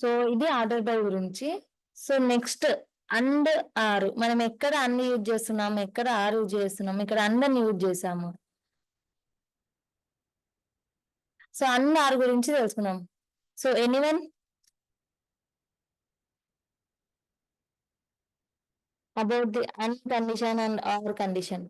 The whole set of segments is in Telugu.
సో ఇది ఆర్డర్ బై గురించి. సో నెక్స్ట్ అండ్ ఆర్ మనం ఎక్కడ అన్ని యూజ్ చేస్తున్నాం, ఎక్కడ ఆర్ యూజ్ చేస్తున్నాం, ఇక్కడ అందరిని యూజ్ చేసాము. సో అండ్ ఆర్ గురించి తెలుసుకున్నాం. So anyone about the and condition and or condition?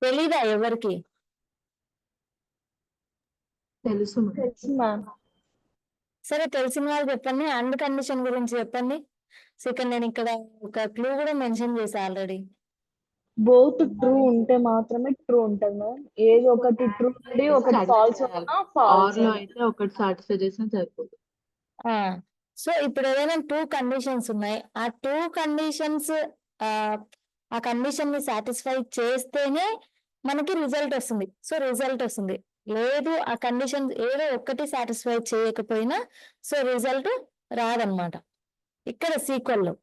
తెలీదా ఎవరికి? తెలుసు మ్యామ్. సరే తెలిసిన వాళ్ళు చెప్పండి. అండ్ కండిషన్ గురించి చెప్పండి. సెకండ్ నేను ఇక్కడ ఒక క్లూ కూడా మెన్షన్ చేసా ఆల్రెడీ. బోత్ ట్రూ ఉంటే మాత్రమే ట్రూ ఉంటది మ్యామ్. ఏది ఒకటి ట్రూ ఉండి ఒకటి ఫాల్స్ ఉన్నా ఆర్ ఫాల్స్. లో అయితే ఒకటి సాటిస్ఫై చేసినా సరిపోదు. సో ఇప్పుడు ఏదైనా 2 కండిషన్స్ ఉన్నాయి. ఆ 2 కండిషన్స్ ఆ కండిషన్ ని సాటిస్ఫై చేస్తేనే మనకి రిజల్ట్ వస్తుంది. సో రిజల్ట్ వస్తుంది. లేదు ఆ కండిషన్ ఏదో ఒక్కటి సాటిస్ఫై చేయకపోయినా సో రిజల్ట్ రాదనమాట ఇక్కడ సీక్వెల్ లో.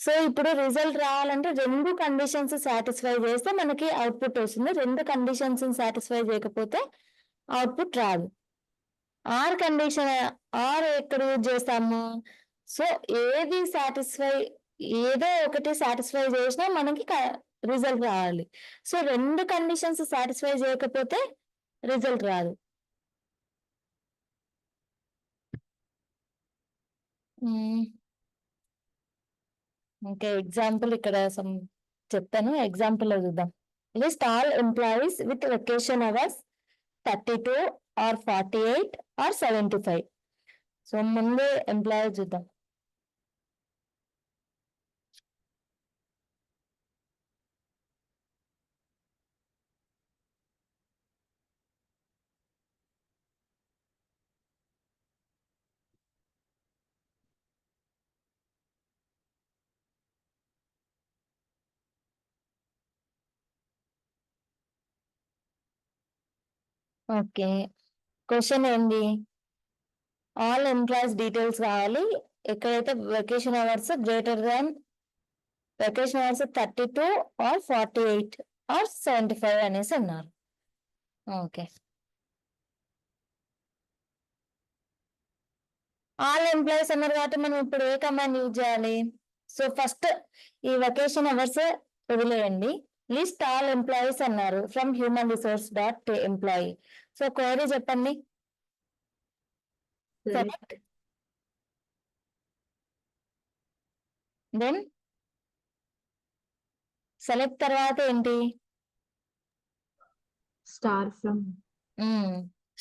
సో ఇప్పుడు రిజల్ట్ రావాలంటే 2 కండిషన్స్ సాటిస్ఫై చేస్తే మనకి అవుట్పుట్ వస్తుంది. 2 కండిషన్స్ సాటిస్ఫై చేయకపోతే అవుట్పుట్ రాదు. ఆర్ కండిషన్ ఆర్ ఎక్కడ యూజ్ చేస్తాము? సో ఏది సాటిస్ఫై ఏదో ఒకటి సాటిస్ఫై చేసినా మనకి రిజల్ట్ రావాలి. సో 2 కండిషన్స్ సాటిస్ఫై చేయకపోతే రిజల్ట్ రాదు. ఇంకా ఎగ్జాంపుల్ ఇక్కడ చెప్తాను. ఎగ్జాంపుల్ లో చూద్దాం. List all employees with vacation hours 32 or 48 or 75. So ముందు ఎంప్లాయీ చూద్దాం. ఓకే, క్వశ్చన్ ఏంటి? ఆల్ ఎంప్లాయీస్ డీటెయిల్స్ కావాలి. ఎక్కడైతే vacation hours greater than vacation hours 32 or 48 or 75 అనేసి అన్నారు. ఓకే, ఆల్ ఎంప్లాయీస్ అన్నారు కాబట్టి మనం ఇప్పుడు ఏ కమాండ్ యూజ్ చేయాలి? సో ఫస్ట్ ఈ వెకేషన్ అవర్స్ వదిలేయండి. లిస్ట్ ఆల్ ఎంప్లాయీస్ అన్నారు from human resource dot employee. So query చెప్పండి. సెలెక్ట్ దెన్ సెలెక్ట్ తర్వాత ఏంటి? Star from.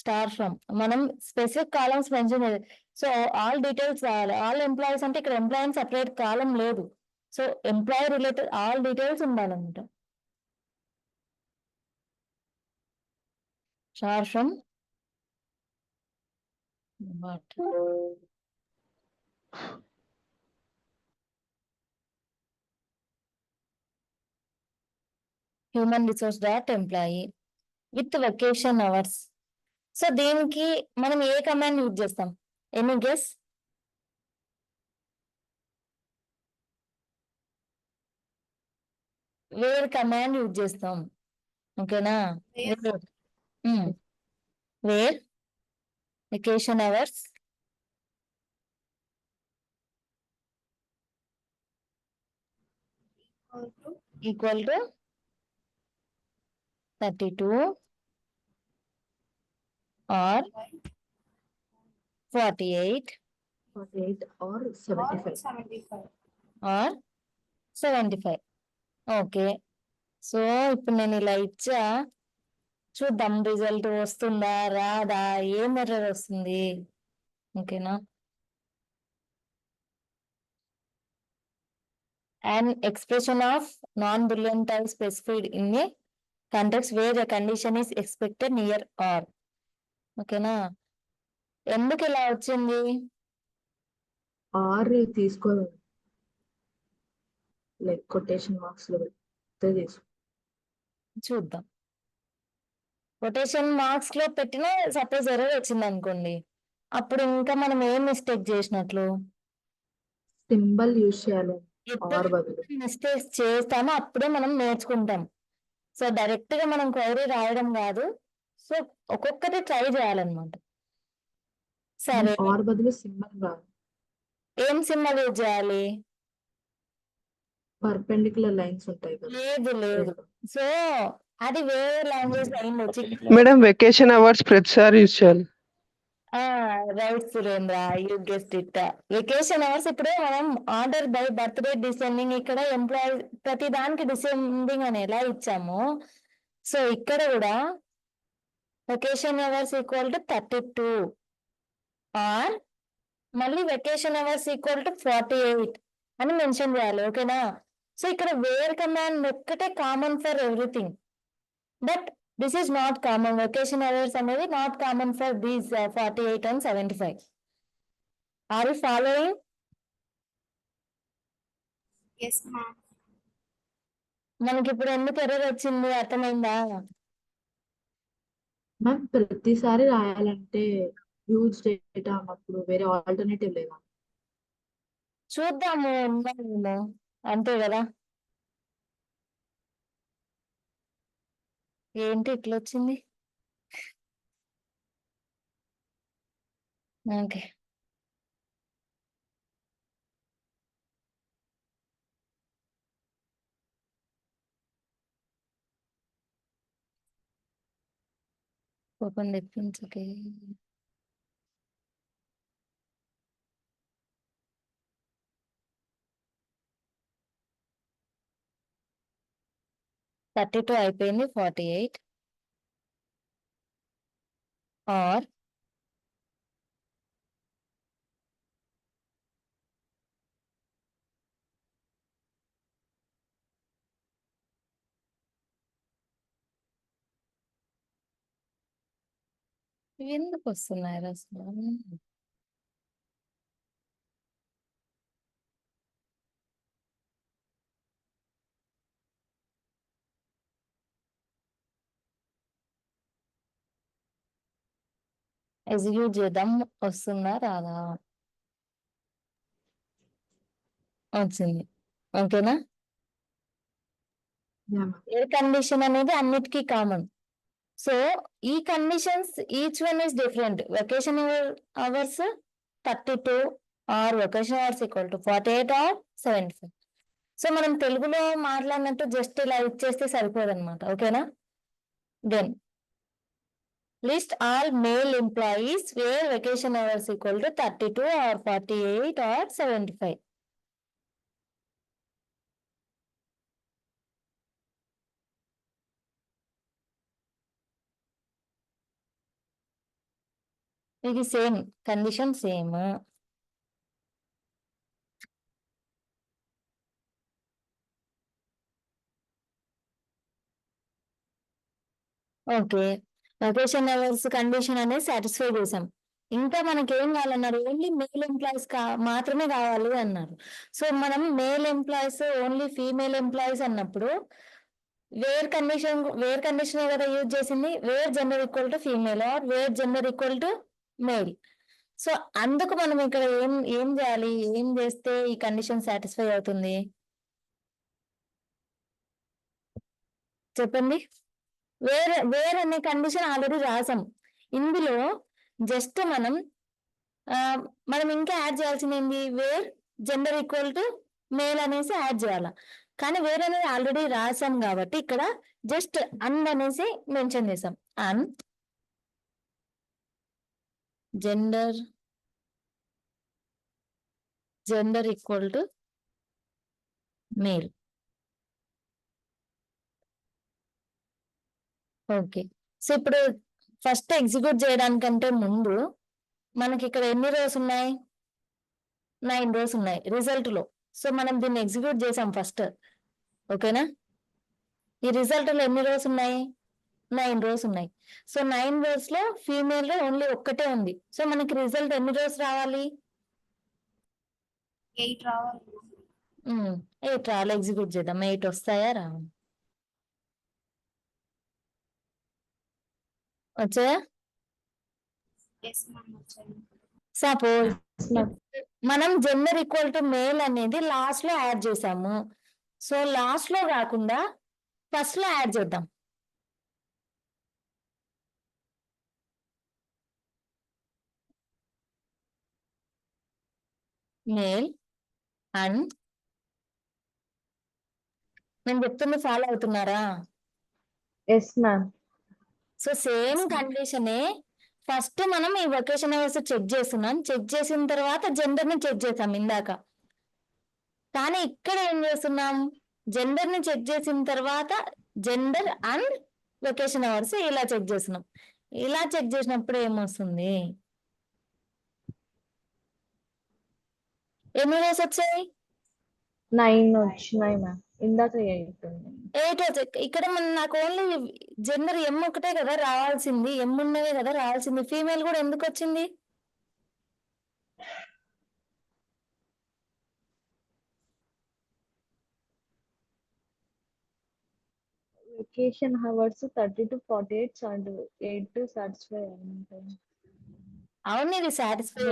స్టార్ ఫ్రమ్ మనం స్పెసిఫిక్ కాలమ్స్ మెన్షన్ చేయాలి. సో ఆల్ డీటెయిల్స్ రావాలి. ఆల్ ఎంప్లాయీస్ అంటే ఇక్కడ ఎంప్లాయీ సపరేట్ కాలం లేదు. So employee related all details ఉండాలన్నమాట. Star from but human resource dot employee with vacation hours. So దీనికి మనం ఏ కమాండ్ యూజ్ చేస్తాం? Any guess? Where command use చేస్తాం. ఓకేనా? Where vacation hours equal to 32 or 48 or 75 or 75. Okay, so ఇప్పుడు నేను ఇలా ఇచ్చా, చూద్దాం రిజల్ట్ వస్తుందా రాదా, ఏం ఎర్రర్ వస్తుంది. ఓకేనా? an expression of non-boolean type specified in a context where a condition is expected near or. ఓకేనా? ఎందుకు ఇలా వచ్చింది? ఆర్ తీసుకోవాలి, లైక్ కొటేషన్ మార్క్స్ లో చూద్దాం. కొటేషన్ మార్క్స్ లో పెట్టిన సపోజ్ ఎర్రర్ వచ్చింది అనుకోండి, అప్పుడు ఇంకా మనం ఏం మిస్టేక్ చేసినట్లు? సింబల్ యూజ్ చేయాలి. మిస్టేక్స్ చేస్తామో అప్పుడే మనం నేర్చుకుంటాం. సో డైరెక్ట్ గా మనం క్వైరీ రాయడం కాదు, సో ఒక్కొక్కటి ట్రై చేయాలన్నమాట. సరే, ఆర్ బదులు సింబల్ రాదు. ఏం సింబల్ యూజ్ చేయాలి? పర్పెండిక్యులర్ లైన్స్ ఉంటాయి కదా. లేదు లేదు, సో అది వేరే లాంగ్వేజ్ అయి ఉండొచ్చు. మేడం వెకేషన్ అవర్స్ ప్రతిసారి యూజ్ చేయాలి. Right Surendra, you guessed it. Vacation hours ఇప్పుడు మనం ఆర్డర్ బై బర్త్డే డిసెండింగ్, ఇక్కడ ఎంప్లాయీ ప్రతి దానికి డిసెండింగ్ అని ఎలా ఇచ్చాము, సో ఇక్కడ కూడా vacation hours equal to 32 or మళ్ళీ వెకేషన్ అవర్స్ ఈక్వల్ టు 48 అని మెన్షన్ చేయాలి. ఓకేనా? సో ఇక్కడ వేర్ కమాండ్ ఒక్కటే common for everything, but this is not common. Vacation hours అనేది not common for these 48 and 75. Are you following? Yes, ma'am. మనకి ఇప్పుడు ఎందుకు ఎర్రర్ వచ్చింది అర్థమైందా? మ్యామ్ ప్రతిసారి రాయాలంటే హ్యూజ్ డేటా అన్నప్పుడు వేరే ఆల్టర్నేటివ్ లేదా? చూద్దాము, ఉన్నాము అంతే కదా. ఏంటి ఇట్లా వచ్చింది? ఓకే, ఓపెన్ తెప్పించు. ఓకే, థర్టీ టూ అయిపోయింది, 48 ఆర్ ఎందుకు వస్తున్నాయి అసలు? ఎగ్జిక్యూట్ చేద్దాం, వస్తుందా రాదా? వచ్చింది. ఓకేనా? Yeah ma'am. ఏ కండిషన్ అనేది అన్నిటికీ కామన్. సో ఈ conditions each one is different. Vacation hours 32 or vacation hours equal to 48 or 75. So మనం తెలుగులో మాట్లాడినట్టు జస్ట్ ఇలా ఇచ్చేస్తే సరిపోదన్నమాట. ఓకేనా? Then list all male employees where vacation hours equal to 32 or 48 or 75. ఇది same condition, same. Okay, vacation hours condition అనేది సాటిస్ఫై చేసాం. ఇంకా మనకి ఏం కావాలన్నారు? ఓన్లీ మేల్ ఎంప్లాయీస్ మాత్రమే కావాలి అన్నారు. సో మనం male employees only female employees అన్నప్పుడు వేర్ కండిషన్ కదా యూజ్ చేసింది, where gender equal to female or where gender equal to male. So అందుకు మనం ఇక్కడ ఏం చేయాలి? ఏం చేస్తే ఈ కండిషన్ సాటిస్ఫై అవుతుంది చెప్పండి? వేర్ అనే కండిషన్ ఆల్రెడీ రాసాం. ఇందులో జస్ట్ మనం ఇంకా యాడ్ చేయాల్సింది ఏంటి? Where gender equal to male అనేసి యాడ్ చేయాలి. కానీ వేర్ అనేది ఆల్రెడీ రాసాం కాబట్టి ఇక్కడ జస్ట్ అన్ అనేసి మెన్షన్ చేసాం. And gender equal to male. Okay, so ఇప్పుడు ఫస్ట్ ఎగ్జిక్యూట్ చేయడానికంటే ముందు మనకి ఇక్కడ ఎన్ని రోస్ ఉన్నాయి? 9 రోస్ ఉన్నాయి రిజల్ట్ లో. సో మనం దీన్ని ఎగ్జిక్యూట్ చేసాం ఫస్ట్. ఓకేనా? ఈ రిజల్ట్ లో ఎన్ని రోస్ ఉన్నాయి? 9 రోస్ ఉన్నాయి. సో 9 రోస్ లో ఫీమేల్ లో ఓన్లీ ఒక్కటే ఉంది. సో మనకి రిజల్ట్ ఎన్ని రోస్ రావాలి? 8 రావాలి. 8 రావాలి. ఎగ్జిక్యూట్ చేద్దాం. 8 వస్తాయా? రావాలి. వచ్చాయా? Yes, ma'am. వచ్చాయి. సపోజ్ మనం జెండర్ ఈక్వల్ టు మేల్ అనేది లాస్ట్ లో యాడ్ చేసాము. సో లాస్ట్ లో కాకుండా ఫస్ట్ లో యాడ్ చేద్దాం. మేల్ అండ్ నేను చెప్తుంది ఫాలో అవుతున్నారా? Yes ma'am. సో సేమ్ కండిషనే ఫస్ట్ మనం ఈ వొకేషన్ అవర్స్ చెక్ చేస్తున్నాం. చెక్ చేసిన తర్వాత జెండర్ ని చెక్ చేసాం ఇందాక. కానీ ఇక్కడ ఏం చేస్తున్నాం, జెండర్ ని చెక్ చేసిన తర్వాత జెండర్ అండ్ వొకేషన్ అవర్స్ ఇలా చెక్ చేస్తున్నాం. ఇలా చెక్ చేసినప్పుడు ఏమొస్తుంది, ఎన్ని డేస్ వచ్చాయి? 9 వచ్చినాయి మ్యామ్. ఇందాక 8 ఉంది. 8 వచ్చాయి. ఇక్కడ నాకు ఓన్లీ జెండర్ ఎం ఒకటే కదా రావాల్సింది, ఎం ఉన్నవే కదా రావాల్సింది. ఫీమేల్ కూడా ఎందుకు వచ్చింది? Vacation hours 30 to 48 and 8 to satisfy ఉంటాయి. అవును, ఇది satisfy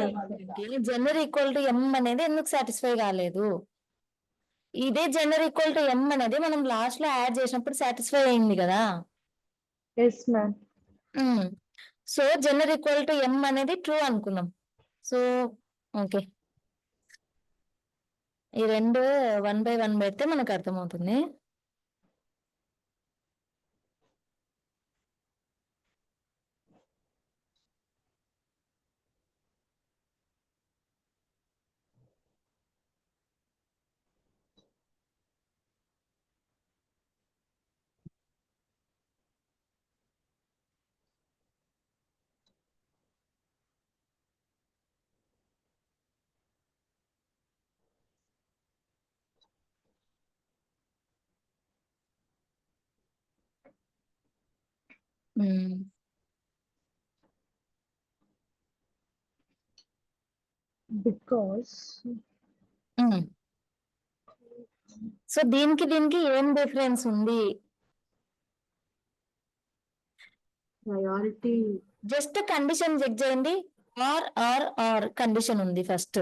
gender equal to M అనేది ఎందుకు సాటిస్ఫై కాలేదు? ఇదే జెండర్ ఈక్వల్ టు ఎం అనేది మనం లాస్ట్ లో యాడ్ చేసినప్పుడు సాటిస్ఫై అయింది కదా. Yes ma'am. So gender equal to M అనేది ట్రూ అనుకున్నాం. సో ఓకే, ఈ రెండు 1 by 1 పెడితే మనకు అర్థమవుతుంది. బికాస్ సో దీనికి ఏం డిఫరెన్స్ ఉంది? ప్రయారిటీ జస్ట్ కండిషన్ చెక్ చేయండి. ఆర్ కండిషన్ ఉంది ఫస్ట్,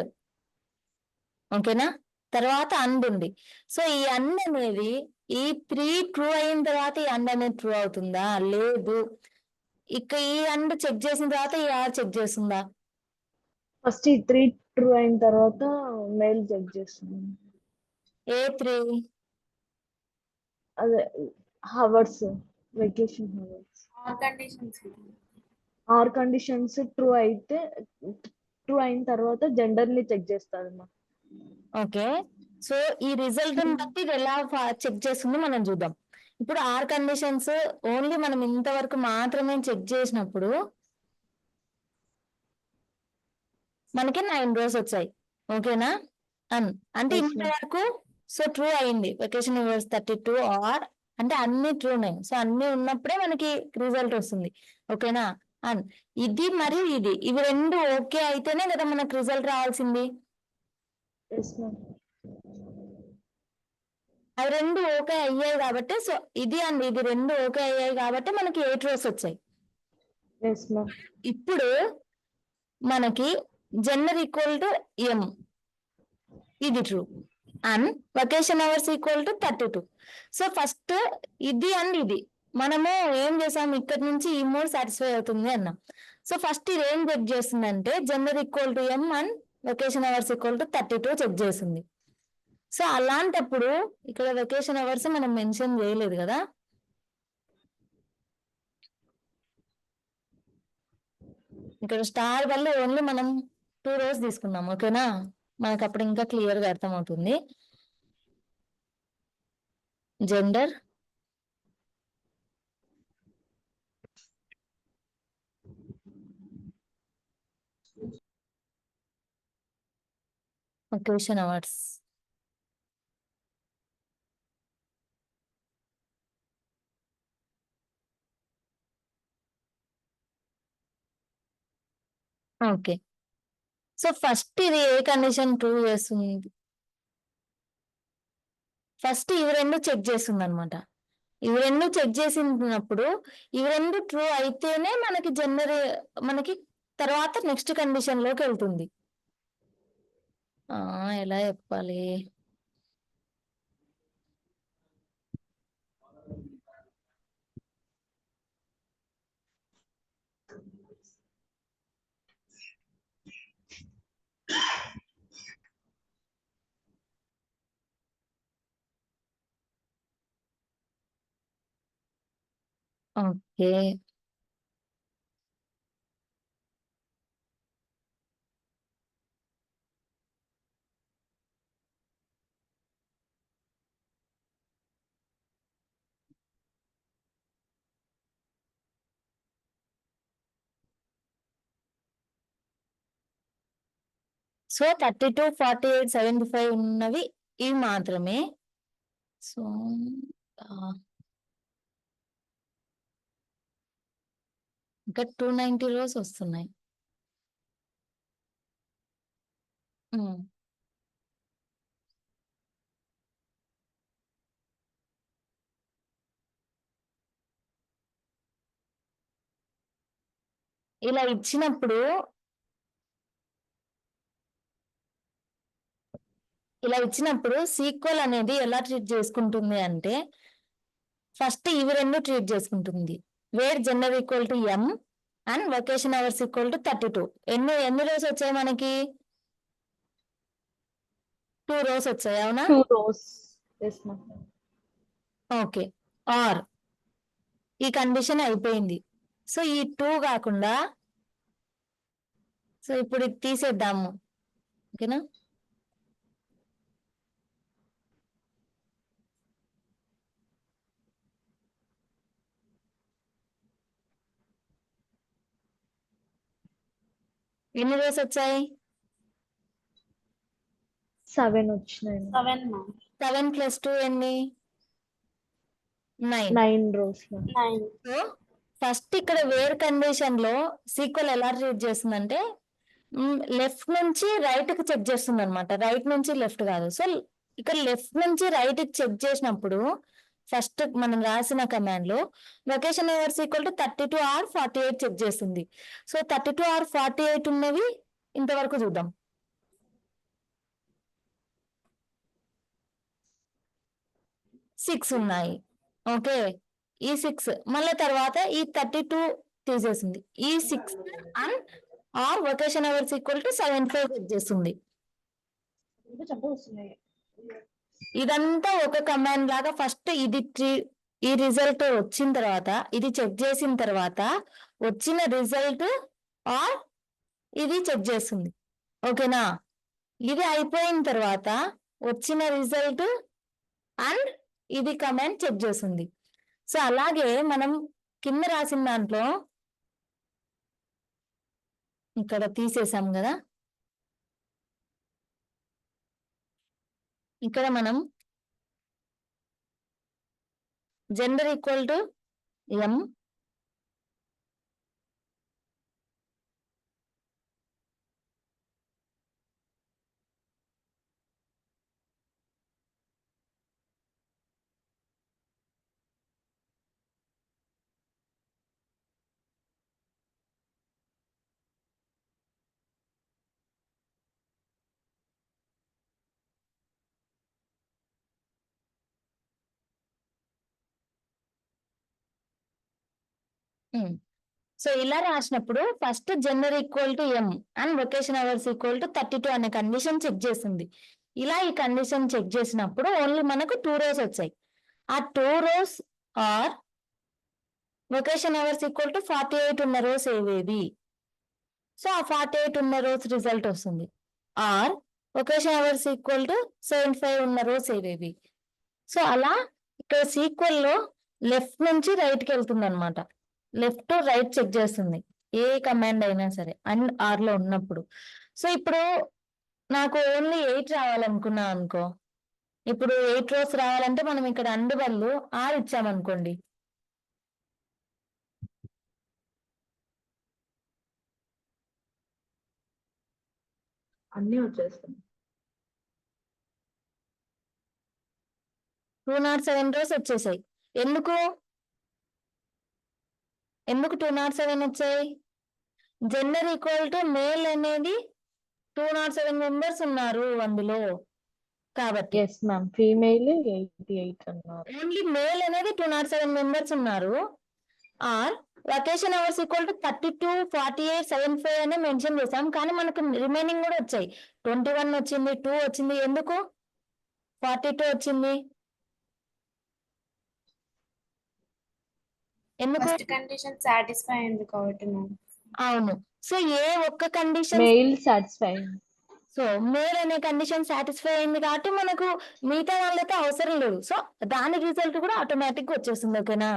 ఓకేనా? తర్వాత అండ్ ఉంది. సో ఈ అండ్ అనేది ఈ 3 ట్రూ అయిన తర్వాత ఈ అండ్ అనేది ట్రూ అవుతుందా? లేదు. ఇక ఈ అండ్ చెక్ చేసిన తర్వాత ఈ ఆర్ చెక్ చేస్తుందా? ఫస్ట్ ఈ 3 ట్రూ అయిన తర్వాత మెయిల్ చెక్ చేస్తున్నాం. ఏ 3? అదే hours, vacation hours. All conditions. Are conditions true అయితే, ట్రూ అయిన తర్వాత జెండర్ ని చెక్ చేస్తాడు మా. ఓకే, సో ఈ రిజల్ట్ బట్టి ఇది ఎలా చెక్ చేస్తుందో మనం చూద్దాం. ఇప్పుడు ఆర్ కండిషన్స్ ఓన్లీ మనం ఇంతవరకు మాత్రమే చెక్ చేసినప్పుడు మనకి 9 rows వచ్చాయి, ఓకేనా? అంటే Yes, ma'am. ఇంతవరకు సో ట్రూ అయింది. వెకేషన్ అవర్స్ 32 ఆర్ అంటే అన్ని ట్రూ ఉన్నాయి. సో అన్ని ఉన్నప్పుడే మనకి రిజల్ట్ వస్తుంది, ఓకేనా? ఇది మరియు ఇవి రెండు ఓకే అయితేనే కదా మనకు రిజల్ట్ రావాల్సింది. Yes ma'am. అవి రెండు ఓకే అయ్యాయి కాబట్టి, సో ఇది రెండు ఓకే అయ్యాయి కాబట్టి మనకి 8 rows వచ్చాయి. Yes ma'am. ఇప్పుడు మనకి జెండర్ ఈక్వల్ టు ఎం, ఇది true. And vacation hours equal to 32. So first ఇది మనము ఏం చేసాం, ఇక్కడ నుంచి ఈ 3 సాటిస్ఫై అవుతుంది అన్నాం. సో ఫస్ట్ ఇది ఏం చెక్ చేస్తుందంటే gender equal to M and vacation hours equal to 32 check చేస్తుంది. సో అలాంటప్పుడు ఇక్కడ వెకేషన్ అవర్స్ మనం మెన్షన్ చేయలేదు కదా. ఇక్కడ స్టార్ వల్ల ఓన్లీ మనం 2 rows తీసుకున్నాం, ఓకేనా? మనకు అప్పుడు ఇంకా క్లియర్ గా అర్థమవుతుంది. Gender vacation hours okay. So first ఇది ఏ కండిషన్ ట్రూ చేస్తుంది? ఫస్ట్ ఇవి రెండు చెక్ చేస్తుంది అనమాట. ఇవి రెండు చెక్ చేసినప్పుడు ఇవి రెండు ట్రూ అయితేనే మనకి మనకి తర్వాత నెక్స్ట్ కండిషన్ లోకి వెళ్తుంది. ఎలా చెప్పాలి? ఓకే. సో 32, 48, 75 ఉన్నవి ఇవి మాత్రమే. సో ఇంకా 290 రోస్ వస్తున్నాయి. ఉమ్. ఇలా ఇచ్చినప్పుడు సీక్వెల్ అనేది ఎలా ట్రీట్ చేసుకుంటుంది అంటే ఫస్ట్ ఇవి రెండు ట్రీట్ చేసుకుంటుంది. Where gender equal to M and vacation hours equal to 32. ఎన్ని రోస్ వచ్చాయి మనకి? 2 రోస్ వచ్చాయి, అవునా? 2 rows. Yes, ma'am. Okay. Or ఈ కండిషన్ అయిపోయింది. సో ఈ 2 కాకుండా సో ఇప్పుడు ఇది తీసేద్దాము. ఓకేనా? ఎన్ని రోస్ వచ్చాయి? 7 వచ్చినాయి. 7 ma'am. 7 + 2 ఎన్ని? 9. 9 rows, ma'am. 9. సో ఫస్ట్ ఇక్కడ వేర్ కండిషన్ లో సీక్వెల్ ఎలా ట్రీట్ చేస్తుందంటే లెఫ్ట్ నుంచి రైట్ కి చెక్ చేస్తుంది అనమాట. రైట్ నుంచి లెఫ్ట్ కాదు. సో ఇక్కడ లెఫ్ట్ నుంచి రైట్ కి చెక్ చేసినప్పుడు ఫస్ట్ మనం రాసిన కమాండ్ లో vacation hours equal to 32 or 48 check చేస్తుంది. సో 32 or 48 ఉన్నవి ఇంతవరకు చూద్దాం. సిక్స్ ఉన్నాయి. ఓకే, ఈ 6 మళ్ళీ తర్వాత ఈ 32 తీసేసింది. ఈ 6 and or vacation hours equal to 75 check చేస్తుంది. ఇదంతా ఒక కమాండ్ లాగా ఫస్ట్ ఈ రిజల్ట్ వచ్చిన తర్వాత ఇది చెక్ చేసిన తర్వాత వచ్చిన రిజల్ట్ ఆర్ ఇది చెక్ చేస్తుంది. ఓకేనా? ఇది అయిపోయిన తర్వాత వచ్చిన రిజల్ట్ అండ్ ఇది కమాండ్ చెక్ చేస్తుంది. సో అలాగే మనం కింద రాసిన దాంట్లో ఇక్కడ తీసేసాం కదా, ఇక్కడ మనం gender equal to M so ఇలా రాసినప్పుడు first gender equal to M and vacation hours equal to 32 అనే కండిషన్ చెక్ చేసింది. ఇలా ఈ కండిషన్ చెక్ చేసినప్పుడు ఓన్లీ మనకు 2 రోస్ వచ్చాయి. ఆ 2 rows or vacation hours equal to 48 ఉన్న రోస్ ఏవేవి? సో ఆ 48 ఉన్న రోస్ రిజల్ట్ వస్తుంది. Or vacation hours equal to 75 ఉన్న రోస్ ఏవేవి? సో అలా ఇక్కడ సీక్వెల్ లో లెఫ్ట్ నుంచి రైట్ కి వెళ్తుంది అనమాట. లెఫ్ట్ టు రైట్ చెక్ చేస్తుంది ఏ కమాండ్ అయినా సరే అండ్ ఆర్ లో ఉన్నప్పుడు. సో ఇప్పుడు నాకు ఓన్లీ 8 రావాలనుకున్నా అనుకో, ఇప్పుడు 8 రోస్ రావాలంటే మనం ఇక్కడ అండ్ బదులు ఆర్ ఇచ్చామనుకోండి, అన్ని వచ్చేస్తాయి. 207 రోస్ వచ్చేసాయి. ఎందుకు 207 వచ్చాయి? జెండర్ ఈక్వల్ టు మేల్ అనేది 207 మెంబర్స్ ఉన్నారు అందులో కాబట్టి. ఎస్ మ్యామ్, ఫీమేల్ 88 అన్నారు. ఓన్లీ మేల్ అనేది 207 మెంబర్స్ ఉన్నారు. Or vacation hours equal to 32, 48, 75 అనే మెన్షన్ చేసాం. కానీ మనకు రిమైనింగ్ కూడా వచ్చాయి. 21 వచ్చింది, 2 వచ్చింది. ఎందుకు 42 వచ్చింది? ఎందుకు? ఫస్ట్ కండిషన్ సాటిస్ఫై అయింది కాబట్టి మ్యామ్. అవును. సో ఏ ఒక్క condition, mail satisfying. So male అనే కండిషన్ సాటిస్ఫై అయింది కాబట్టి మనకు మిగతా వాళ్ళతో అవసరం లేదు. సో దాని రిజల్ట్ కూడా ఆటోమేటిక్ గా వచ్చేస్తుంది. ఓకేనా?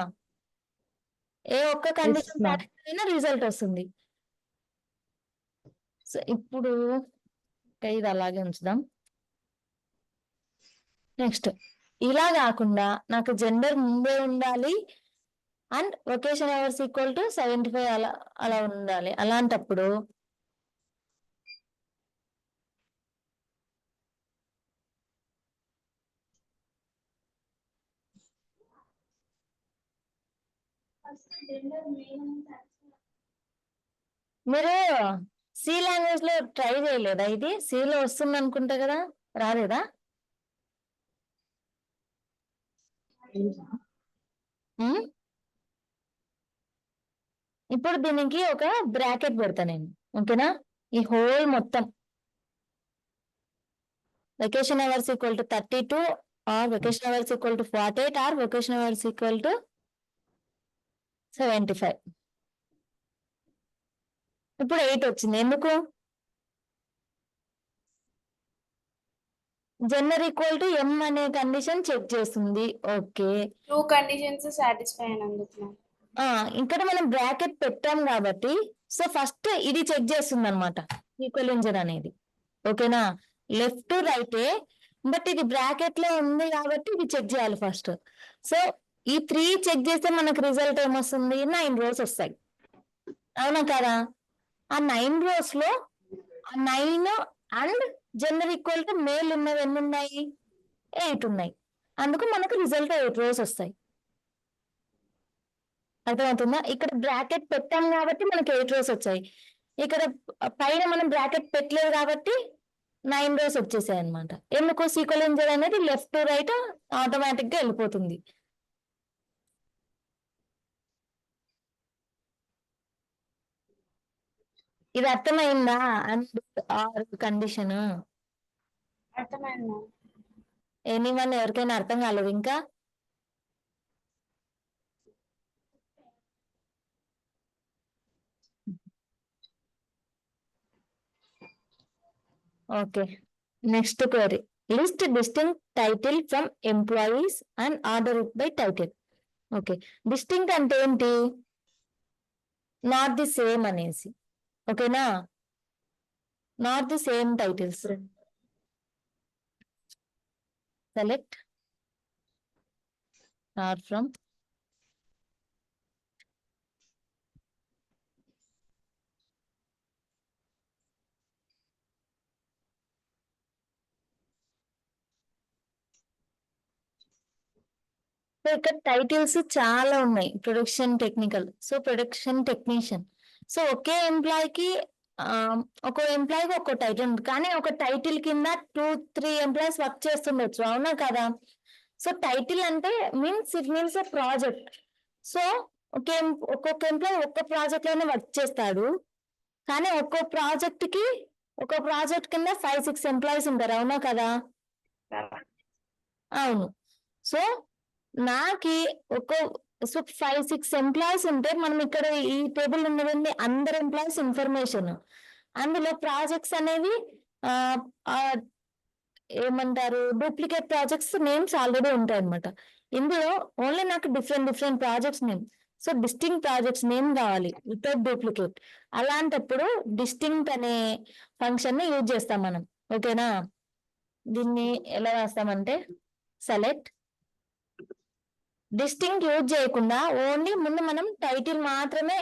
ఏ ఒక్క కండిషన్ ma'am. సాటిస్ఫై అయినా రిజల్ట్ వస్తుంది. సో ఇప్పుడు ఇది అలాగే ఉంచుదాం. నెక్స్ట్, ఇలా కాకుండా నాకు జెండర్ ముందే ఉండాలి and vacation hours equal to 75 అలా అలా ఉండాలి. అలాంటప్పుడు మీరు సి లాంగ్వేజ్ లో ట్రై చేయలేదా? ఇది C లో వస్తుంది అనుకుంటా కదా, రాలేదా? ఉమ్? ఇప్పుడు దీనికి ఒక బ్రాకెట్ పెడతా నేను. ఓకేనా? ఈ హోల్ మొత్తం vacation hours equal to 32 or vacation hours equal to 48 or vacation hours equal to 75. ఇప్పుడు 8 వచ్చింది. ఎందుకు? జెండర్ ఈక్వల్ టు M అనే కండిషన్ చెక్ చేస్తుంది. ఓకే. 2 కండిషన్స్ సాటిస్ఫై అయినందుకు మ్యామ్. ఇక్కడ మనం బ్రాకెట్ పెట్టాం కాబట్టి సో ఫస్ట్ ఇది చెక్ చేస్తుంది అనమాట, ఈక్వలెన్జర్ అనేది. ఓకేనా? లెఫ్ట్ రైటే, బట్ ఇది బ్రాకెట్ లో ఉంది కాబట్టి ఇది చెక్ చేయాలి ఫస్ట్. సో ఈ 3 చెక్ చేస్తే మనకు రిజల్ట్ ఏమొస్తుంది? 9 rows వస్తాయి. అవునా కదా? ఆ 9 rows లో 9 and gender equal to male ఉన్నవి ఎన్ని ఉన్నాయి? 8 ఉన్నాయి. అందుకు మనకు రిజల్ట్ 8 rows వస్తాయి. అర్థమవుతుందా? ఇక్కడ బ్రాకెట్ పెట్టాం కాబట్టి మనకి 8 rows వచ్చాయి. ఇక్కడ పైన మనం బ్రాకెట్ పెట్టలేదు కాబట్టి 9 rows వచ్చేసాయి అనమాట. ఎందుకు? సీక్వెన్సర్ అనేది లెఫ్ట్ టు రైట్ ఆటోమేటిక్ గా వెళ్ళిపోతుంది. ఇది అర్థమైందా? అండ్ ఆర్ కండిషన్ అర్థమైంది మ్యామ్. ఎనీవన్ ఎవరికైనా అర్థం కాలేదు ఇంకా? Okay. Next query. List distinct title from employees and order it by title. Okay. Distinct అంటే ఏంటి? నాట్ ది సేమ్ అనేసి. ఓకేనా? Not the same titles. Select or from so ఇక్కడ టైటిల్స్ చాలా ఉన్నాయి. Production technical, so production technician. So ఒకే ఎంప్లాయీకి ఒక్కో ఎంప్లాయీకి ఒక్కో టైటిల్ ఉంది, కానీ ఒక టైటిల్ కింద 2-3 ఎంప్లాయీస్ వర్క్ చేస్తుండొచ్చు. అవునా కదా? సో టైటిల్ అంటే it means a project. So ఒక్కొక్క ఎంప్లాయీ ఒక్క ప్రాజెక్ట్ లోనే వర్క్ చేస్తాడు, కానీ ఒక్కో ప్రాజెక్ట్ కి ఒక ప్రాజెక్ట్ కింద 5-6 ఎంప్లాయీస్ ఉంటారు. అవునా కదా? అవును. సో నాకి ఒక 5-6 ఎంప్లాయీస్ ఉంటే మనం ఇక్కడ ఈ టేబుల్ ఉన్నదండి అందరు ఎంప్లాయీస్ ఇన్ఫర్మేషన్. అందులో ప్రాజెక్ట్స్ అనేవి ఏమంటారు, డూప్లికేట్ ప్రాజెక్ట్స్ నేమ్స్ ఆల్రెడీ ఉంటాయి అనమాట. ఇందులో ఓన్లీ నాకు different projects name, so distinct projects name కావాలి వితౌట్ డూప్లికేట్. అలాంటప్పుడు డిస్టింక్ట్ అనే ఫంక్షన్ ని యూజ్ చేస్తాం మనం. ఓకేనా? దీన్ని ఎలా రాస్తామంటే సెలెక్ట్ డిస్టింక్ట్ యూజ్ చేయకుండా ఓన్లీ ముందు మనం టైటిల్ మాత్రమే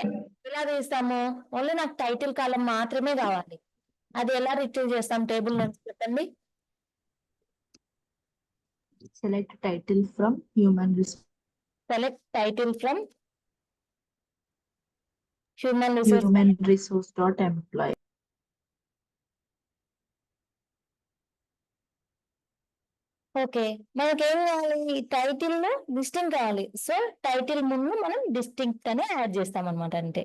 ఎలా తీస్తాము? ఓన్లీ నాకు టైటిల్ కాలం మాత్రమే కావాలి. అది ఎలా రిట్రీవ్ చేస్తాం? టేబుల్ నుంచి చెప్పండి. Select title from human resource. Select title from human resource dot employee. Okay. మనకేం కావాలి? టైటిల్ లో డిస్టింక్ట్ కావాలి. సో టైటిల్ ముందు మనం డిస్టింక్ట్ అని యాడ్ చేస్తాం అనమాట. అంటే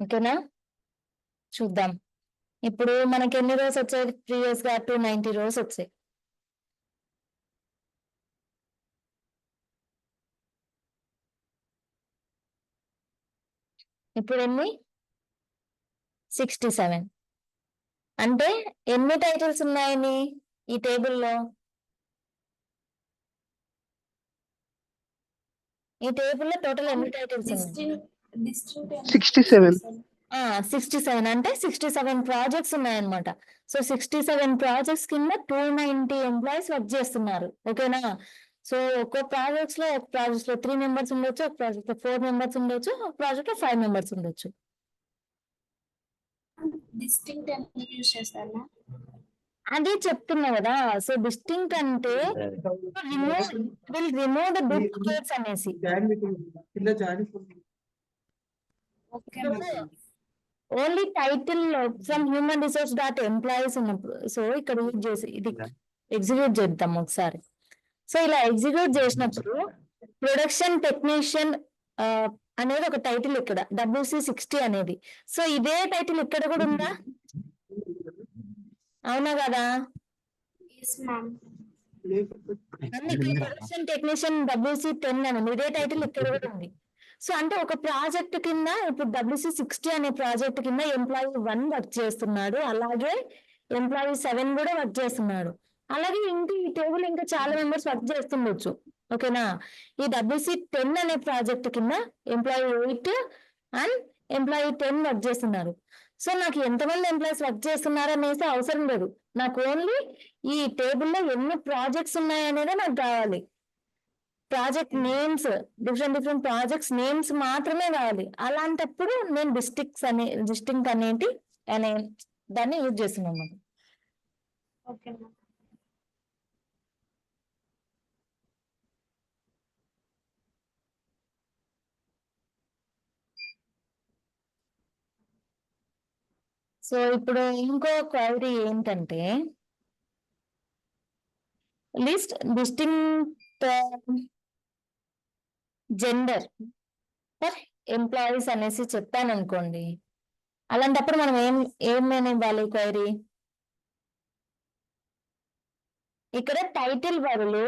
ఓకేనా? చూద్దాం. ఇప్పుడు మనకి ఎన్ని రోజు వచ్చాయి? ప్రీవియస్ గా 290 రోజు వచ్చాయి. ఇప్పుడు ఎన్ని 67. అంటే ఎన్ని టైటిల్స్ ఉన్నాయని ఈ టేబుల్లో? ఈ టేబుల్లో టోటల్ ఎన్ని టైటిల్స్ ఉన్నాయి? డిస్టింక్ట్ 67. 67 అంటే 67 ప్రాజెక్ట్స్ ఉన్నాయన్నమాట. సో 67 ప్రాజెక్ట్స్ కింద 290 ఎంప్లాయీస్ వర్క్ చేస్తున్నారు. ఓకేనా? సో ఒక్కో ప్రాజెక్ట్స్ లో 3 మెంబర్స్ ఉండొచ్చు, ఒక ప్రాజెక్ట్ లో 4 మెంబర్స్ ఉండొచ్చు, ఒక ప్రాజెక్ట్ లో 5 మెంబర్స్ ఉండొచ్చు. డిస్టింక్ట్ ఎందుకు యూజ్ చేస్తారు? అదే చెప్తున్నా కదా. సో డిస్టింక్ట్ అంటే రిమూవ్ ద డూప్లికేట్స్ అనేసి. Okay only title from human resource dot employees ఉన్నప్పుడు సో ఇక్కడ యూజ్ చేసి ఇది ఎగ్జిక్యూట్ చేద్దాం ఒకసారి. సో ఇలా ఎగ్జిక్యూట్ చేసినప్పుడు ప్రొడక్షన్ టెక్నీషియన్ అనేది ఒక టైటిల్ ఇక్కడ WC60 అనేది. సో ఇదే టైటిల్ ఇక్కడ కూడా ఉందా? అవునా కదా? Yes ma'am. Production technician WC10 అని ఇదే టైటిల్ ఇక్కడ కూడా ఉంది. సో అంటే ఒక ప్రాజెక్ట్ కింద ఇప్పుడు WC60 అనే ప్రాజెక్ట్ కింద ఎంప్లాయీ 1 వర్క్ చేస్తున్నాడు, అలాగే ఎంప్లాయీ 7 కూడా వర్క్ చేస్తున్నాడు. అలాగే ఈ టేబుల్ ఇంకా చాలా మెంబర్స్ వర్క్ చేస్తుండొచ్చు. ఓకేనా? ఈ WC10 అనే ప్రాజెక్ట్ కింద ఎంప్లాయీ 8 అండ్ ఎంప్లాయీ 10 వర్క్ చేస్తున్నారు. సో నాకు ఎంతమంది ఎంప్లాయీస్ వర్క్ చేస్తున్నారు అనేసి అవసరం లేదు. నాకు ఓన్లీ ఈ టేబుల్లో ఎన్ని ప్రాజెక్ట్స్ ఉన్నాయనేది నాకు కావాలి. Project names, different projects names మాత్రమే కావాలి. అలాంటప్పుడు నేను డిస్టింక్ట్ అనే దాన్ని యూజ్ చేస్తున్నాను. Okay ma'am. సో ఇప్పుడు ఇంకో క్వైరీ ఏంటంటే list distinct gender for employees అనేసి చెప్పాను అనుకోండి. అలాంటప్పుడు మనం ఏమని ఇవ్వాలి క్వైరీ? ఇక్కడ టైటిల్ బదులు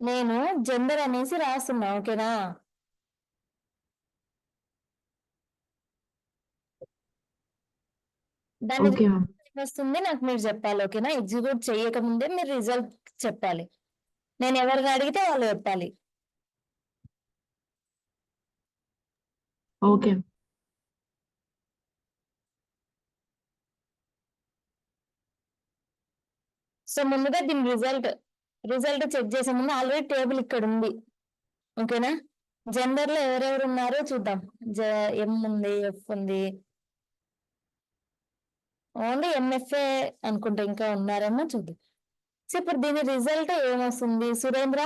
నేను జెండర్ అనేసి రాస్తున్నా. ఓకేనా? దాని ఓకే మ్యామ్. వస్తుంది నాకు మీరు చెప్పాలి. ఓకేనా? ఎగ్జిక్యూట్ చేయక ముందే మీరు రిజల్ట్ చెప్పాలి. నేను ఎవరిని అడిగితే వాళ్ళు చెప్పాలి. ఓకే. సో ముందుగా దీని రిజల్ట్ చెక్ చేసే ముందు ఆల్రెడీ టేబుల్ ఇక్కడ ఉంది. ఓకేనా? జెండర్ లో ఎవరెవరు ఉన్నారో చూద్దాం. M ఉంది, F ఉంది, ఓన్లీ MFA అనుకుంటా ఇంకా ఉన్నారేమో చూద్దాం. సో ఇప్పుడు దీని రిజల్ట్ ఏమొస్తుంది సురేంద్ర?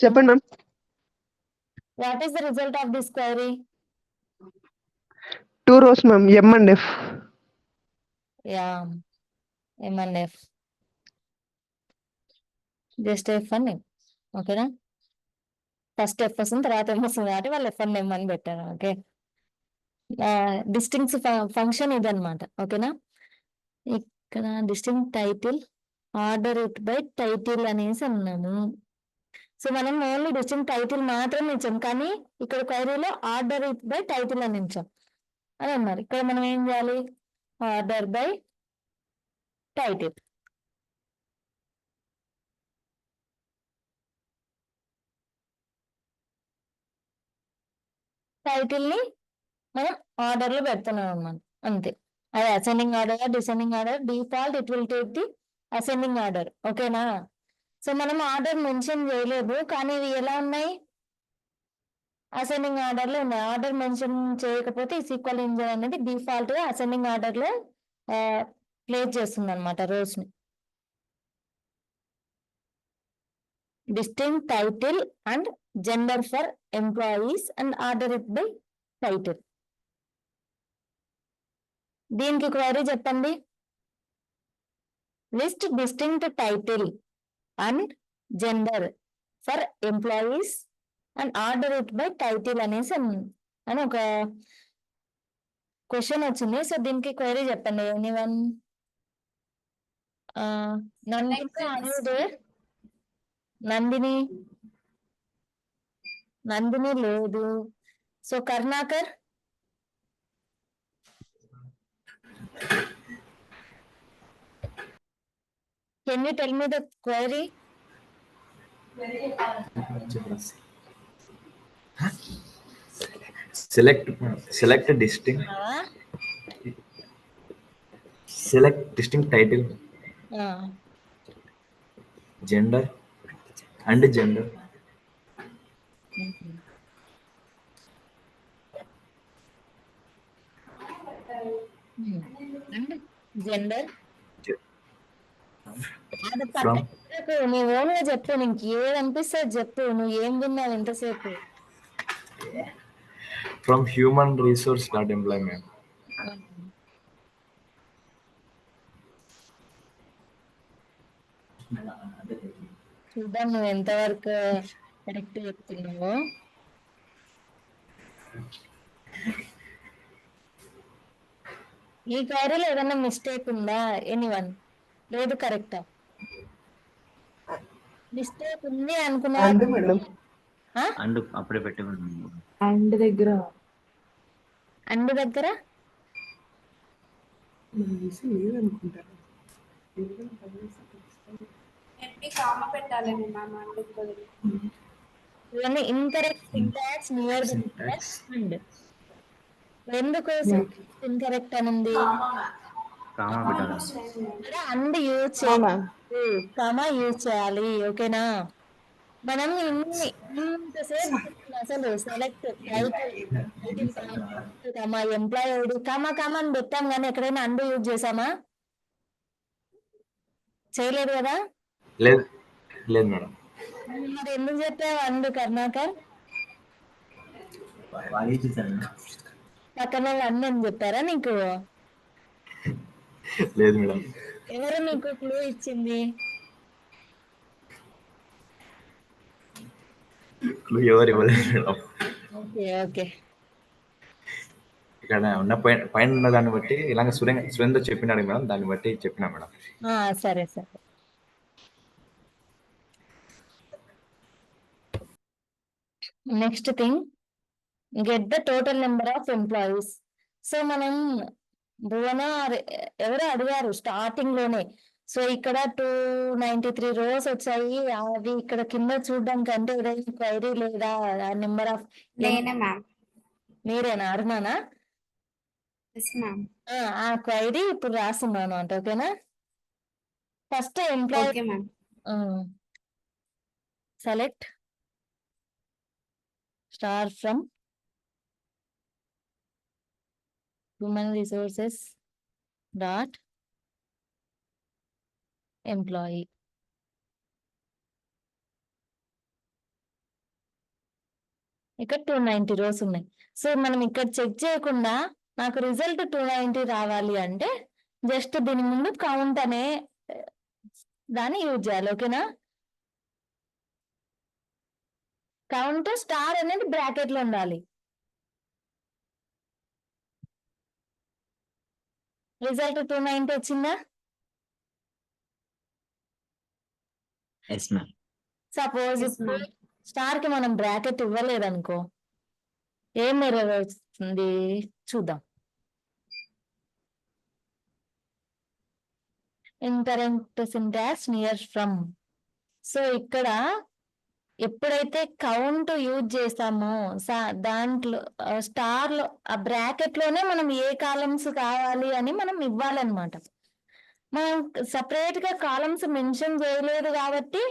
చెప్పండి ma'am. What is the result of this query? 2 rows ma'am, M and F. Yeah, M and F. Just F అని. ఓకేనా? ఫస్ట్ F వస్తుంది, తర్వాత M వస్తుంది కాబట్టి వాళ్ళు F and M అని పెట్టారు. ఓకే, డిస్టింక్ట్ ఫంక్షన్ ఇదన్నమాట. ఓకేనా? ఇక్కడ distinct title order it by title అనేసి అన్నాము. సో మనం ఓన్లీ డిస్టింక్ట్ టైటిల్ మాత్రమే ఇచ్చాం, కానీ ఇక్కడ క్వైరీలో ఆర్డర్ ఇట్ బై టైటిల్ అని ఇచ్చాం అని అన్నారు. ఇక్కడ మనం ఏం చేయాలి? Order by title. టైటిల్ ని మనం ఆర్డర్ లో పెడుతున్నాం అన్నమాట. అంతే. అది ascending order, descending order, default it will take the ascending order. ఓకేనా? సో మనం ఆర్డర్ మెన్షన్ చేయలేదు, కానీ ఇవి ఎలా ఉన్నాయి? అసెండింగ్ ఆర్డర్ లో ఉన్నాయి. ఆర్డర్ మెన్షన్ చేయకపోతే ఈక్వల్ ఇంజన్ అనేది డిఫాల్ట్ గా అసెండింగ్ ఆర్డర్ లో ప్లేస్ చేస్తుంది అనమాట రోస్ ని. Distinct title and gender for employees and order it by title. దీనికి క్వైరీ చెప్పండి. List distinct title and gender for employees and order it by title అనేసి అని ఒక క్వశ్చన్ వచ్చింది. సో దీనికి క్వైరీ చెప్పండి. ఎనీవన్? నందిని, నందిని నందిని లేదు. So Karnakar, can you tell me the query? Select distinct title, gender and gender. And gender. From నీ ఓన్గా చెప్పు, నీకు ఏది అనిపిస్తుంది చెప్పు. నువ్వు ఏం విన్నావు ఎంతసేపు? from human resource employee, ma'am. చూద్దాం నువ్వు ఎంతవరకు కరెక్ట్ చెప్తున్నావు. ఈ క్వైరీలో ఏదైనా మిస్టేక్ ఉందా? ఎనీవన్? లేదు, కరెక్టా? మిస్టేక్ ఉంది అనుకున్నా. మేడం అండ్ అప్పుడే పెట్టుకున్నాను. అండ్ దగ్గర అండ్ దగ్గర మేబీ కామ పెట్టాలేమో మ్యామ్ అందుకు బదులు. ఇవన్నీ ఇంకరెక్ట్ సింటాక్స్ నియర్ అండ్. ఎందుకు ఇంకరెక్ట్ అని ఉంది? కామా పెట్టాలి. అండ్ యూజ్ ఆ చేయాలి, మ్యామ్. కామా యూజ్ చేయాలి. ఓకేనా? మనం ఇంతసేపు అసలు select comma employee ID comma comma అని పెట్టాం, కానీ ఎక్కడైనా అండ్ యూజ్ చేసామా? చేయలేదు కదా? లేదు మేడం. మరి ఎందుకు చెప్పావు అండ్ కర్ణాకర్? పక్కన వాళ్ళు అన్న అని చెప్పారా నీకు? లేదు మేడం. ఎవరు నీకు క్లూ ఇచ్చింది? ఎవరు ఇవ్వలేదు మేడం. Okay okay. ఇక్కడ ఉన్న పైన ఉన్న దాన్ని బట్టి ఇలాగ సురేందర్ చెప్పినాడు మేడం, దాన్ని బట్టి చెప్పినా మేడం. సరే సరే. Next thing, get the total number of employees. So మనం భువన ఎవరో అడిగారు స్టార్టింగ్ లోనే. సో ఇక్కడ 293 rows వచ్చాయి. అవి ఇక్కడ కింద చూడడం కంటే ఏదైనా క్వైరీ లేదా నెంబర్ ఆఫ్? నేనే మ్యామ్. మీరేనా? అరుణానా? Yes ma'am. ఆ క్వైరీ ఇప్పుడు రాస్తున్నాను అంటే. ఓకేనా? First employee okay ma'am. Select star from human resources dot employee. ఇక్కడ 290 rows ఉన్నాయి. సో మనం ఇక్కడ చెక్ చేయకుండా నాకు రిజల్ట్ 290 రావాలి అంటే జస్ట్ దీని ముందు కౌంట్ అనే దాన్ని యూజ్ చేయాలి. ఓకేనా? కౌంట్ స్టార్ అనేది బ్రాకెట్ లో ఉండాలి. రిజల్ట్ 290 వచ్చిందా? Yes ma'am. Suppose Yes, ma'am. Star కి మనం బ్రాకెట్ ఇవ్వలేదనుకో, ఏం ఎర్రర్ వస్తుంది చూద్దాం. Incorrect syntax near from. So ఇక్కడ ఎప్పుడైతే కౌంట్ యూజ్ చేస్తామో దాంట్లో స్టార్ లో ఆ బ్రాకెట్ లోనే మనం ఏ కాలమ్స్ కావాలి అని మనం ఇవ్వాలన్నమాట. మనం సపరేట్ గా కాలమ్స్ మెన్షన్ చేయలేదు కాబట్టి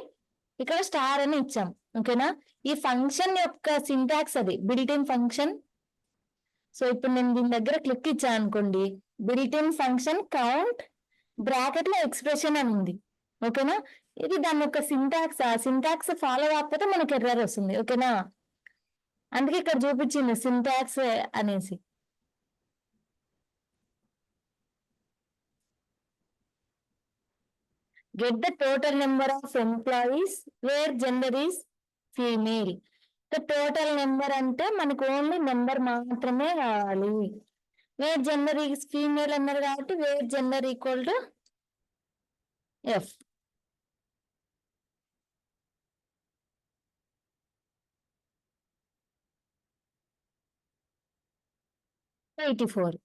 ఇక్కడ స్టార్ అని ఇచ్చాం. ఓకేనా? ఈ ఫంక్షన్ యొక్క సింటాక్స్ అది బిల్ట్ ఇన్ ఫంక్షన్. సో ఇప్పుడు నేను దీని దగ్గర క్లిక్ ఇచ్చాను అనుకోండి, built in function count bracket లో ఎక్స్ప్రెషన్ అని ఉంది. ఓకేనా? ఇది దాని యొక్క సింటాక్స్. ఆ సింటాక్స్ ఫాలో కాకపోతే మనకి ఎర్రర్ వస్తుంది. ఓకేనా? అందుకే ఇక్కడ చూపించింది సింటాక్స్ అనేసి. Get the total number of employees where gender is female. The total number అంటే మనకు ఓన్లీ నెంబర్ మాత్రమే కావాలి. వేర్ జెండర్ ఈజ్ ఫీమేల్ అన్నారు కాబట్టి where gender equal to F. 84.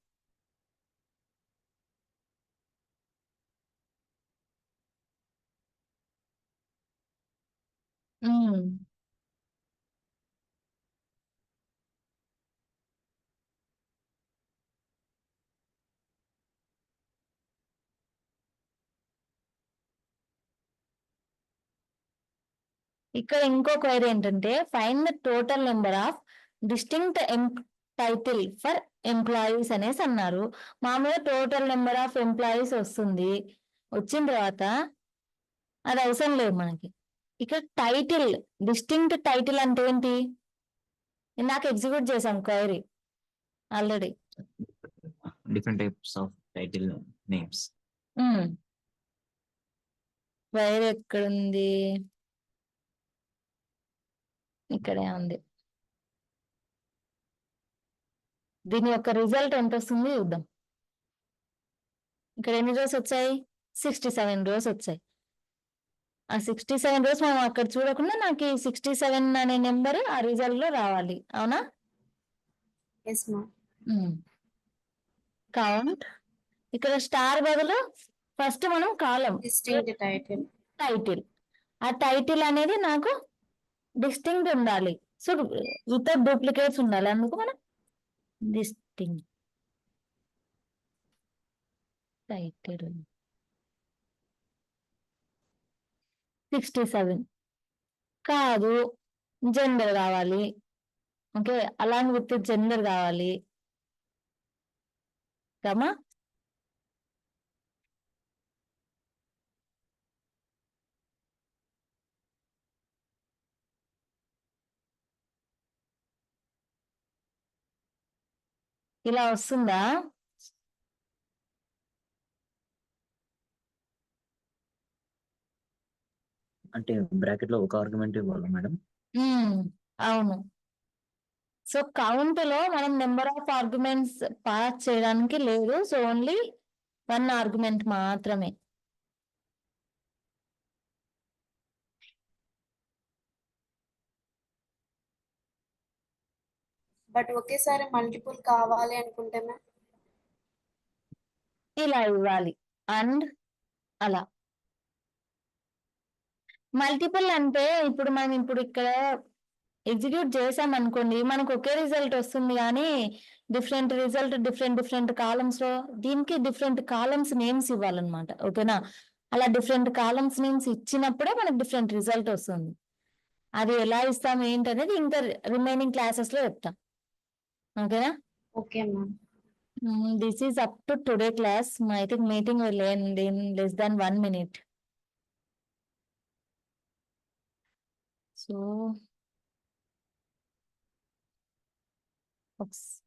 ఇక్కడ ఇంకో క్వైరీ ఏంటంటే find the total number of distinct title for employees అనేసి అన్నారు. మామూలుగా టోటల్ నెంబర్ ఆఫ్ ఎంప్లాయీస్ వస్తుంది. వచ్చిన తర్వాత అది అవసరం లేదు మనకి. ఇక్కడ టైటిల్, డిస్టింక్ట్ టైటిల్ అంటే ఏంటి? నాకు ఎగ్జిక్యూట్ చేసాం query already. Different types of title names. Query ఎక్కడుంది? ఇక్కడే ఉంది. దీని యొక్క రిజల్ట్ ఎంత వస్తుంది చూద్దాం. ఇక్కడ ఎన్ని రోస్ వచ్చాయి? 67 రోస్ వచ్చాయి. ఆ 67 రోస్ మనం అక్కడ చూడకుండా నాకు 67 అనే నెంబర్ ఆ రిజల్ట్ లో రావాలి. అవునా? Yes ma'am. కౌంట్. ఇక్కడ స్టార్ బదులు ఫస్ట్ మనం కాలం డిస్టింక్ట్ టైటిల్. టైటిల్. ఆ టైటిల్ అనేది నాకు డిస్టింక్ట్ ఉండాలి. సో వితౌట్ డూప్లికేట్స్ ఉండాలి. అందుకు మనం డిస్టింక్ట్ టైటిల్ 67 కాదు, జెండర్ కావాలి. ఓకే, అలాంగ్ విత్ జెండర్ కావాలి. కమా ఇలా వస్తుందా? అంటే బ్రాకెట్ లో ఒక ఆర్గ్యుమెంట్ ఇవ్వాలి మేడం. అవును. సో కౌంట్ లో మనం నెంబర్ ఆఫ్ ఆర్గ్యుమెంట్స్ పాస్ చేయడానికి లేదు. సో ఓన్లీ 1 ఆర్గ్యుమెంట్ మాత్రమే. బట్ ఒకేసారి మల్టిపుల్ కావాలి అనుకుంటే మ్యామ్ ఇలా ఇవ్వాలి. అండ్ అలా మల్టిపుల్ అంటే ఇప్పుడు మనం ఇక్కడ ఎగ్జిక్యూట్ చేసాం అనుకోండి, మనకు ఒకే రిజల్ట్ వస్తుంది కానీ డిఫరెంట్ రిజల్ట్ డిఫరెంట్ కాలమ్స్ లో దీనికి డిఫరెంట్ కాలమ్స్ నేమ్స్ ఇవ్వాలన్నమాట. ఓకేనా? అలా డిఫరెంట్ కాలమ్స్ నేమ్స్ ఇచ్చినప్పుడే మనకు డిఫరెంట్ రిజల్ట్ వస్తుంది. అది ఎలా ఇస్తాం ఏంటనేది ఇంకా రిమైనింగ్ క్లాసెస్ లో చెప్తాం. ఓకేనా? Okay ma'am. This is up to today class. I think meeting will end in less than 1 minute. So, oops.